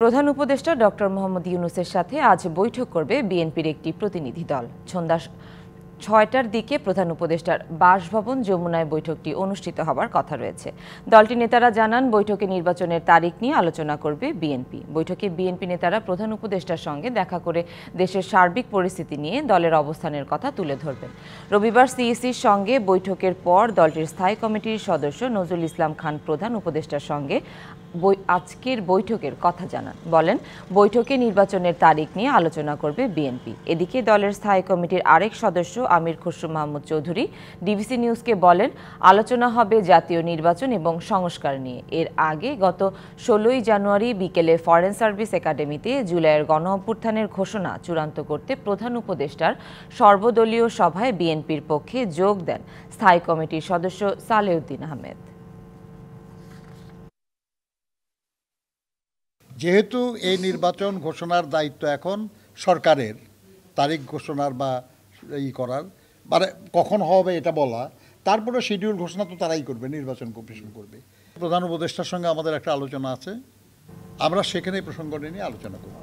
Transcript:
প্রধান উপদেষ্টা ডক্টর মোহাম্মদ ইউনূসের সাথে আজ বৈঠক করবে বিএনপির একটি প্রতিনিধি দল। সন্ধ্যা ৬টার দিকে প্রধান উপদেষ্টার বাসভবন যমুনায় বৈঠকটি অনুষ্ঠিত হবার কথা রয়েছে। দলটির নেতারা জানান, বৈঠকে নির্বাচনের তারিখ নিয়ে আলোচনা করবে বিএনপি। বৈঠকে বিএনপি নেতারা প্রধান উপদেষ্টার সঙ্গে দেখা করে দেশের সার্বিক পরিস্থিতি নিয়ে দলের অবস্থানের কথা তুলে ধরবেন। রবিবার সিইসির সঙ্গে বৈঠকের পর দলটির স্থায়ী কমিটির সদস্য নজরুল ইসলাম খান প্রধান উপদেষ্টার সঙ্গে আজকের বৈঠকের কথা জানান। বলেন, বৈঠকে নির্বাচনের তারিখ নিয়ে আলোচনা করবে বিএনপি। এদিকে দলের স্থায়ী কমিটির আরেক সদস্য আমির খসরু মাহমুদ চৌধুরী ডিবিসি নিউজকে বলেন, আলোচনা হবে জাতীয় নির্বাচন এবং সংস্কার নিয়ে। এর আগে গত ১৬ই জানুয়ারি বিকেলে ফরেন সার্ভিস একাডেমিতে জুলাইয়ের গণঅভ্যুত্থানের ঘোষণা চূড়ান্ত করতে প্রধান উপদেষ্টার সর্বদলীয় সভায় বিএনপির পক্ষে যোগ দেন স্থায়ী কমিটির সদস্য সালেউদ্দিন আহমেদ। যেহেতু এই নির্বাচন ঘোষণার দায়িত্ব এখন সরকারের, তারিখ ঘোষণার বা করার, মানে কখন হবে এটা বলা, তারপরে শিডিউল ঘোষণা তো তারাই করবে, নির্বাচন কমিশন করবে। প্রধান উপদেষ্টার সঙ্গে আমাদের একটা আলোচনা আছে, আমরা সেখানে প্রসঙ্গটি নিয়ে আলোচনা করব।